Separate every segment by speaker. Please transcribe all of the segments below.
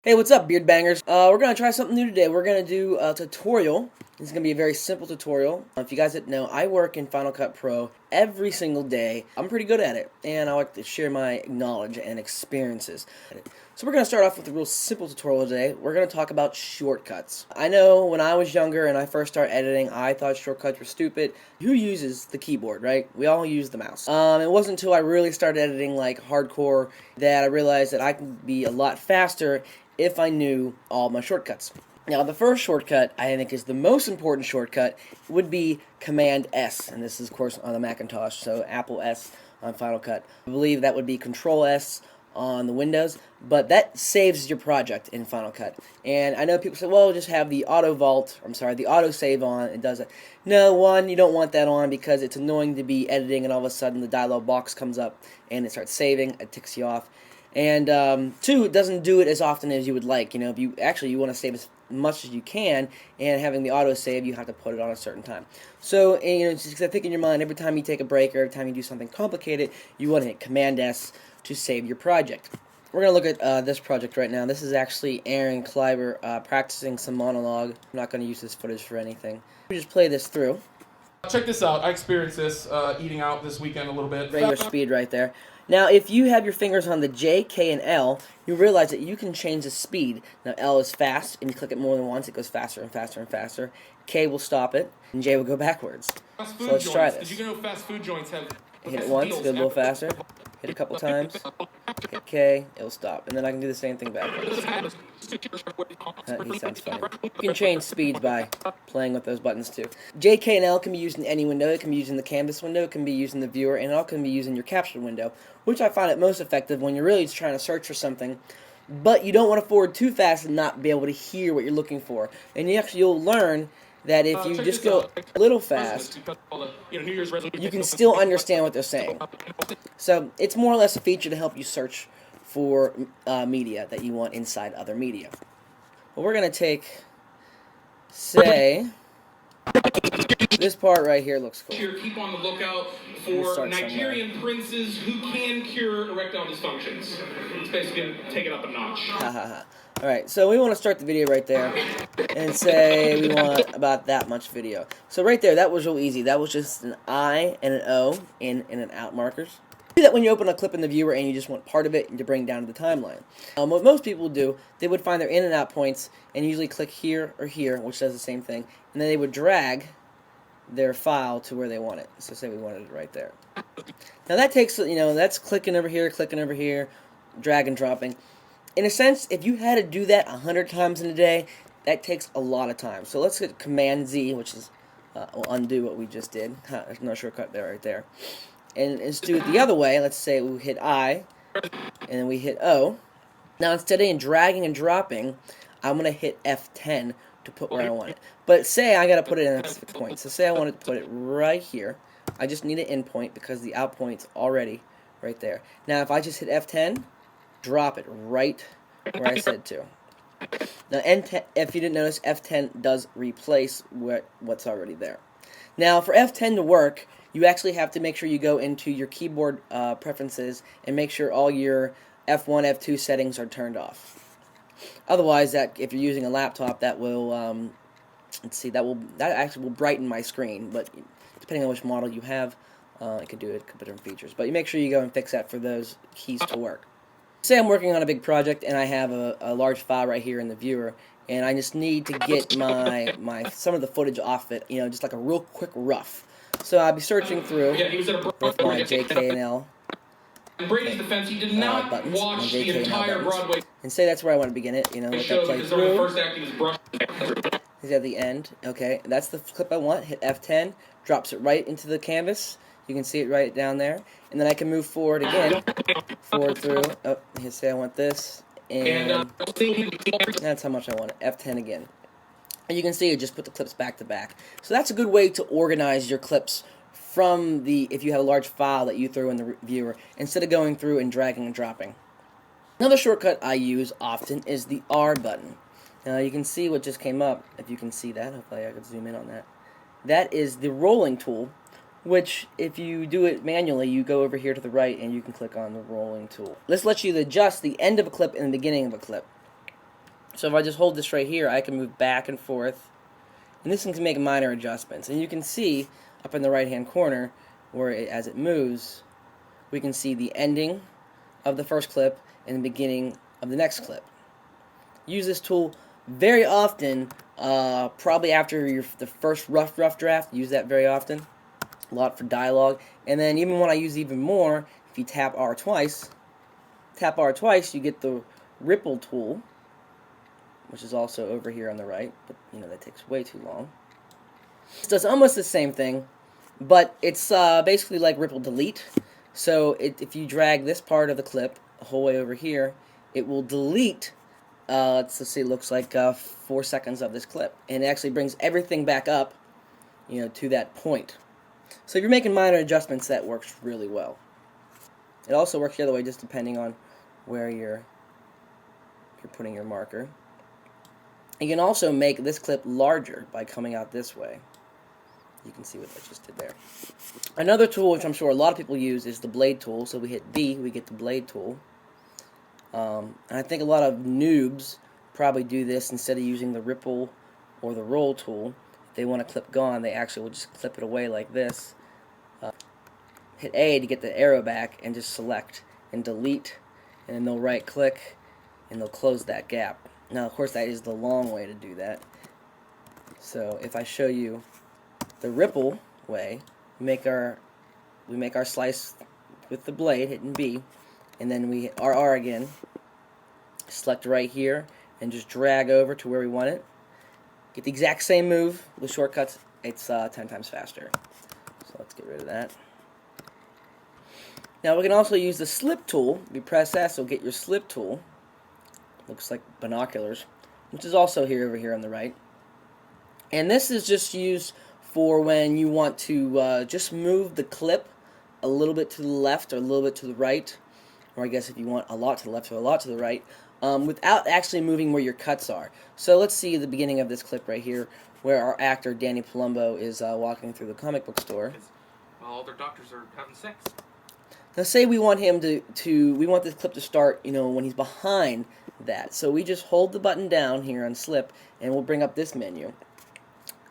Speaker 1: Hey, what's up, beard bangers? We're gonna try something new today. We're gonna do a tutorial. It's gonna be a very simple tutorial. If you guys didn't know, I work in Final Cut Pro every single day. I'm pretty good at it, and I like to share my knowledge and experiences. So we're gonna start off with a real simple tutorial today. We're gonna talk about shortcuts. I know when I was younger and I first started editing, I thought shortcuts were stupid. Who uses the keyboard, right? We all use the mouse. It wasn't until I really started editing like hardcore that I realized that I could be a lot faster if I knew all my shortcuts. Now, the first shortcut I think is the most important shortcut would be Command S, and this is of course on the Macintosh, so Apple S on Final Cut. I believe that would be Control S on the Windows, but that saves your project in Final Cut. And I know people say, well, just have the the auto save on, it does it. No, one, you don't want that on because it's annoying to be editing and all of a sudden the dialog box comes up and it starts saving, it ticks you off. And two, it doesn't do it as often as you would like. You know, if you want to save as much as you can, and having the auto save, you have to put it on a certain time. So, just I think in your mind, every time you take a break or every time you do something complicated, you want to hit Command S to save your project. We're going to look at this project right now. This is actually Aaron Kleiber practicing some monologue. I'm not going to use this footage for anything. We just play this through.
Speaker 2: Check this out. I experienced this eating out this weekend a little bit.
Speaker 1: Regular speed right there. Now, if you have your fingers on the J, K, and L, you realize that you can change the speed. Now, L is fast, and you click it more than once, it goes faster and faster and faster. K will stop it, and J will go backwards.
Speaker 2: Fast
Speaker 1: So
Speaker 2: food
Speaker 1: let's try
Speaker 2: joints.
Speaker 1: this.
Speaker 2: Did you know fast food joints have
Speaker 1: Hit it once, go a little faster. Hit it a couple times. Hit K, it'll stop. And then I can do the same thing backwards. He sounds funny. You can change speeds by playing with those buttons too. J, K, and L can be used in any window. It can be used in the canvas window, it can be used in the viewer, and it all can be used in your capture window, which I find it most effective when you're really just trying to search for something, but you don't want to forward too fast and not be able to hear what you're looking for. And you'll learn that if you just go a little fast, you can still understand what they're saying. So it's more or less a feature to help you search for media that you want inside other media. Well, we're going to take, say, this part right here looks cool.
Speaker 2: Keep on the lookout for Nigerian princes who can cure erectile dysfunctions. It's basically going to take it up a notch.
Speaker 1: Alright, so we want to start the video right there and say we want about that much video. So right there, that was real easy. That was just an I and an O in and an out markers. Do that when you open a clip in the viewer and you just want part of it to bring down to the timeline. What most people do, they would find their in and out points and usually click here or here, which does the same thing, and then they would drag their file to where they want it. So say we wanted it right there. Now that takes, that's clicking over here, drag and dropping. In a sense, if you had to do that 100 times in a day, that takes a lot of time. So let's get Command Z, which is will undo what we just did. There's no shortcut there right there. And let's do it the other way. Let's say we hit I, and then we hit O. Now instead of dragging and dropping, I'm going to hit F10 to put where I want it. But say I got to put it in a specific point. So say I wanted to put it right here. I just need an in point because the out point's already right there. Now if I just hit F10, drop it right where I said to. Now, if you didn't notice, F10 does replace what's already there. Now, for F10 to work, you actually have to make sure you go into your keyboard preferences and make sure all your F1, F2 settings are turned off. Otherwise, if you're using a laptop, that will that actually will brighten my screen. But depending on which model you have, it could do a couple different features. But you make sure you go and fix that for those keys to work. Say I'm working on a big project and I have a large file right here in the viewer, and I just need to get some of the footage off it, just like a real quick rough. So I'll be searching through with my J, K, and L buttons, my J, K, and L buttons, and say that's where I want to begin it. Let that play through. He's at the end. Okay, that's the clip I want. Hit F10, drops it right into the canvas. You can see it right down there. And then I can move forward again. Forward through. Oh, here, say I want this. And that's how much I want it. F10 again. And you can see it just put the clips back to back. So that's a good way to organize your clips from if you have a large file that you throw in the viewer, instead of going through and dragging and dropping. Another shortcut I use often is the R button. Now you can see what just came up, if you can see that. Hopefully I can zoom in on that. That is the rolling tool, which if you do it manually, you go over here to the right and you can click on the rolling tool. This lets you adjust the end of a clip and the beginning of a clip. So if I just hold this right here, I can move back and forth. And this can make minor adjustments. And you can see up in the right-hand corner, where as it moves, we can see the ending of the first clip and the beginning of the next clip. Use this tool very often, probably after the first rough draft. Use that very often. A lot for dialogue. And then even when I use even more, if you tap R twice, you get the ripple tool, which is also over here on the right, but that takes way too long. It does almost the same thing, but it's basically like ripple delete. So if you drag this part of the clip the whole way over here, it will delete, let's see, it looks like 4 seconds of this clip, and it actually brings everything back up, to that point. So if you're making minor adjustments, that works really well. It also works the other way, just depending on where you're putting your marker. You can also make this clip larger by coming out this way. You can see what I just did there. Another tool, which I'm sure a lot of people use, is the blade tool. So we hit B, we get the blade tool. And I think a lot of noobs probably do this instead of using the ripple or the roll tool. If they want a clip gone, they actually will just clip it away like this. Hit A to get the arrow back and just select and delete, and then they'll right click and they'll close that gap. Now, of course, that is the long way to do that. So if I show you the ripple way, we make our slice with the blade, hitting B, and then we hit RR again, select right here, and just drag over to where we want it. Get the exact same move with shortcuts. It's 10 times faster. So let's get rid of that. Now we can also use the slip tool. If you press S, you'll get your slip tool. Looks like binoculars, which is also over here on the right. And this is just used for when you want to just move the clip a little bit to the left or a little bit to the right, or I guess if you want a lot to the left or a lot to the right, without actually moving where your cuts are. So let's see the beginning of this clip right here, where our actor Danny Palumbo is walking through the comic book store.
Speaker 2: Well, all their doctors are having sex.
Speaker 1: Now say we want him we want this clip to start, when he's behind that. So we just hold the button down here on slip, and we'll bring up this menu.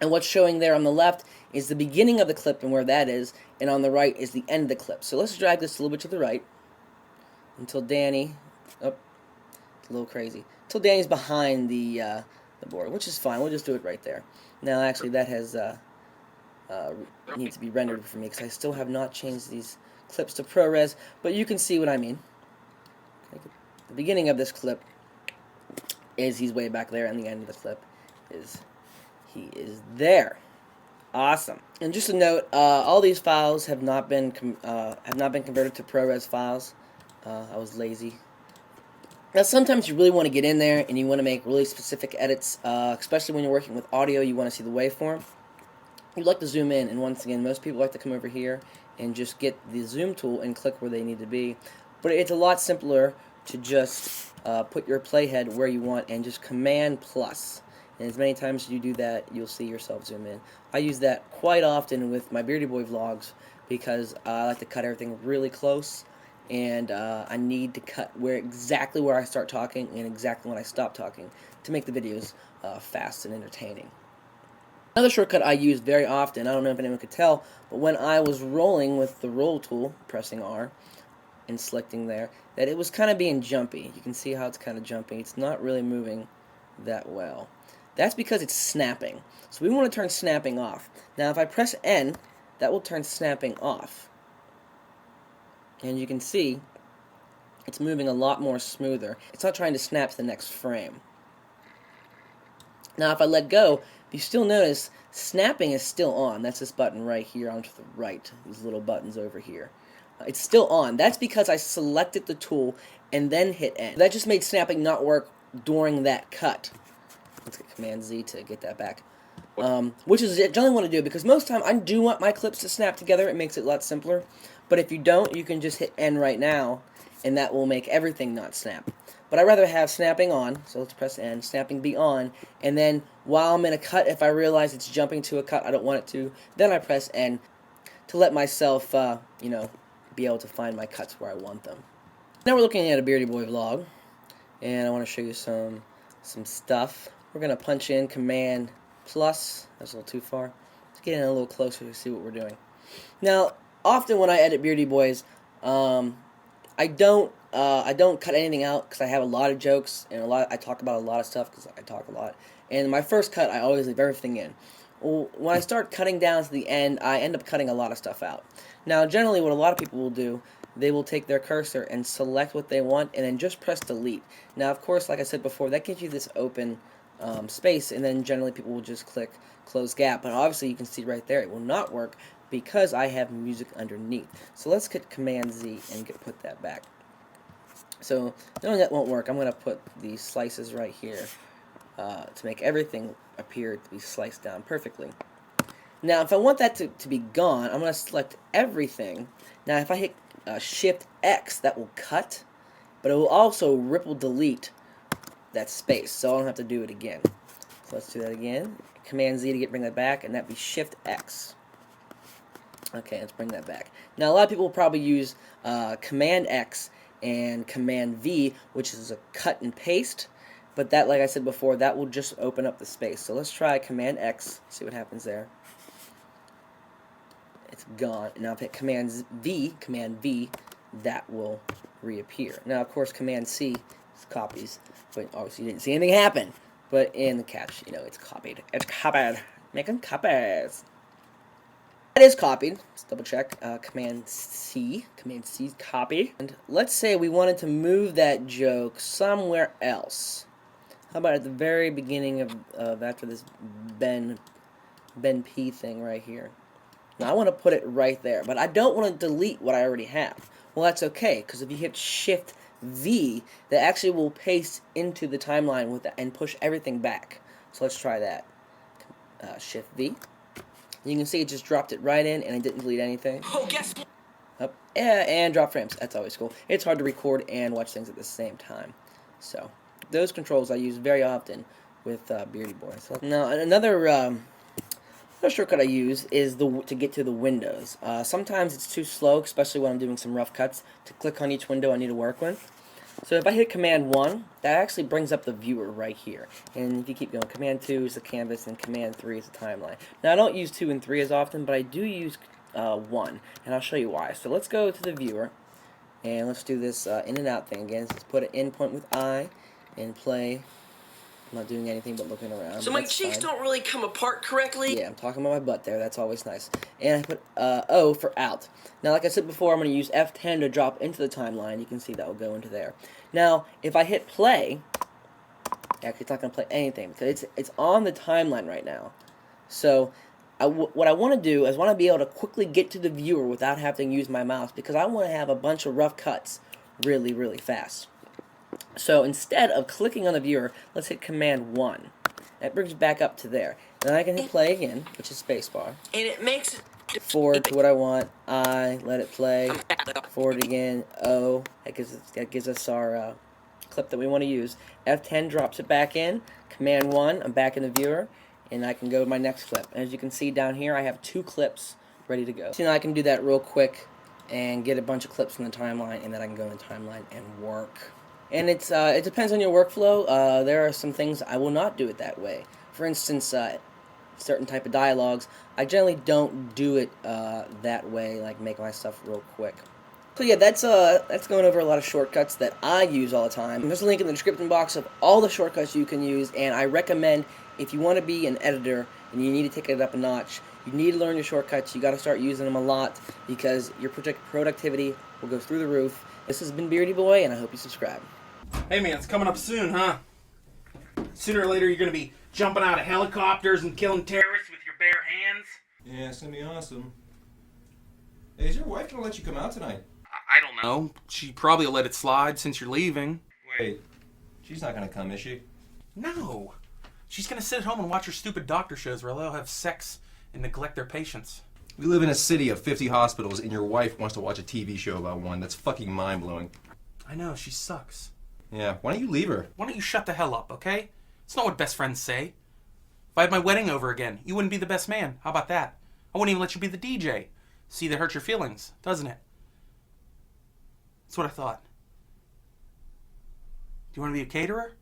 Speaker 1: And what's showing there on the left is the beginning of the clip and where that is, and on the right is the end of the clip. So let's drag this a little bit to the right until Danny, it's a little crazy, until Danny's behind the board, which is fine. We'll just do it right there. Now actually that has needs to be rendered for me because I still have not changed these clips to ProRes, but you can see what I mean. The beginning of this clip is he's way back there, and the end of the clip is he is there. Awesome. And just a note, all these files have not been converted to ProRes files. I was lazy. Now sometimes you really want to get in there and you want to make really specific edits, especially when you're working with audio. You want to see the waveform. You'd like to zoom in, and once again, most people like to come over here and just get the zoom tool and click where they need to be. But it's a lot simpler to just put your playhead where you want and just Command plus. And as many times as you do that, you'll see yourself zoom in. I use that quite often with my Beardy Boy vlogs because I like to cut everything really close, and I need to cut exactly where I start talking and exactly when I stop talking to make the videos fast and entertaining. Another shortcut I use very often, I don't know if anyone could tell, but when I was rolling with the roll tool, pressing R and selecting there, that it was kind of being jumpy. You can see how it's kind of jumpy. It's not really moving that well. That's because it's snapping. So we want to turn snapping off. Now if I press N, that will turn snapping off. And you can see it's moving a lot more smoother. It's not trying to snap to the next frame. Now if I let go, you still notice snapping is still on. That's this button right here onto the right. These little buttons over here. It's still on. That's because I selected the tool and then hit N. That just made snapping not work during that cut. Let's get Command Z to get that back. Which is generally want to do, because most of the time I do want my clips to snap together. It makes it a lot simpler. But if you don't, you can just hit N right now, and that will make everything not snap. But I'd rather have snapping on, so let's press N, snapping be on, and then while I'm in a cut, if I realize it's jumping to a cut I don't want it to, then I press N to let myself, be able to find my cuts where I want them. Now we're looking at a Beardy Boy vlog, and I want to show you some some stuff. We're going to punch in Command plus. That's a little too far. Let's get in a little closer to see what we're doing. Now, often when I edit Beardy Boys, I don't cut anything out because I have a lot of jokes and I talk about a lot of stuff because I talk a lot. And my first cut, I always leave everything in. Well, when I start cutting down to the end, I end up cutting a lot of stuff out. Now, generally, what a lot of people will do, they will take their cursor and select what they want and then just press delete. Now, of course, like I said before, that gives you this open space, and then generally people will just click close gap. But obviously, you can see right there, it will not work because I have music underneath. So let's hit Command Z and put that back. So knowing that won't work, I'm going to put these slices right here to make everything appear to be sliced down perfectly. Now, if I want that to be gone, I'm going to select everything. Now, if I hit Shift X, that will cut, but it will also ripple delete that space, so I don't have to do it again. So let's do that again. Command Z to bring that back, and that'd be Shift X. Okay, let's bring that back. Now, a lot of people will probably use Command X and Command V, which is a cut and paste, but that, like I said before, that will just open up the space. So let's try Command X, see what happens there. It's gone. Now if I hit Command V, that will reappear. Now, of course, Command C copies, but obviously you didn't see anything happen. But in the catch, you know, it's copied. It's copied. Making copies. It is copied. Let's double check. Command C copy. And let's say we wanted to move that joke somewhere else. How about at the very beginning of after this Ben P thing right here? Now I want to put it right there, but I don't want to delete what I already have. Well, that's okay, because if you hit Shift V, that actually will paste into the timeline with that and push everything back. So let's try that. Shift V. You can see it just dropped it right in, and I didn't delete anything.
Speaker 2: Oh, guess what?
Speaker 1: Up, yeah, and drop frames. That's always cool. It's hard to record and watch things at the same time. So those controls I use very often with Beardy Boy. So, now another shortcut I use is to get to the windows. Sometimes it's too slow, especially when I'm doing some rough cuts, to click on each window I need to work with. So if I hit Command 1, that actually brings up the viewer right here. And if you keep going, Command 2 is the canvas, and Command 3 is the timeline. Now, I don't use 2 and 3 as often, but I do use 1, and I'll show you why. So let's go to the viewer, and let's do this in and out thing again. So let's put an in point with I, and play. I'm not doing anything but looking around.
Speaker 3: So my cheeks don't really come apart correctly?
Speaker 1: Yeah, I'm talking about my butt there. That's always nice. And I put O for out. Now, like I said before, I'm going to use F10 to drop into the timeline. You can see that will go into there. Now, if I hit play, actually it's not going to play anything because it's on the timeline right now. So what I want to do is I want to be able to quickly get to the viewer without having to use my mouse because I want to have a bunch of rough cuts really, really fast. So instead of clicking on the viewer, let's hit Command 1. That brings it back up to there. Then I can hit play again, which is spacebar.
Speaker 3: And it makes
Speaker 1: Forward to what I want. I let it play. Forward again. O. That gives us our clip that we want to use. F10 drops it back in. Command 1. I'm back in the viewer, and I can go to my next clip. And as you can see down here, I have 2 clips ready to go. So now I can do that real quick and get a bunch of clips from the timeline, and then I can go in the timeline and work. And it depends on your workflow. There are some things I will not do it that way. For instance, certain type of dialogues, I generally don't do it that way, like make my stuff real quick. So yeah, that's going over a lot of shortcuts that I use all the time. There's a link in the description box of all the shortcuts you can use, and I recommend if you want to be an editor and you need to take it up a notch, you need to learn your shortcuts. You got to start using them a lot because your productivity will go through the roof. This has been Beardy Boy, and I hope you subscribe.
Speaker 2: Hey man, it's coming up soon, huh? Sooner or later you're gonna be jumping out of helicopters and killing terrorists with your bare hands.
Speaker 4: Yeah, it's gonna be awesome. Hey, is your wife gonna let you come out tonight?
Speaker 2: I don't know. She probably will let it slide since you're leaving.
Speaker 4: Wait, she's not gonna come, is she?
Speaker 2: No. She's gonna sit at home and watch her stupid doctor shows where they'll have sex and neglect their patients.
Speaker 4: We live in a city of 50 hospitals and your wife wants to watch a TV show about one. That's fucking mind-blowing.
Speaker 2: I know, she sucks.
Speaker 4: Yeah, why don't you leave her?
Speaker 2: Why don't you shut the hell up, okay? It's not what best friends say. If I had my wedding over again, you wouldn't be the best man. How about that? I wouldn't even let you be the DJ. See, that hurts your feelings, doesn't it? That's what I thought. Do you want to be a caterer?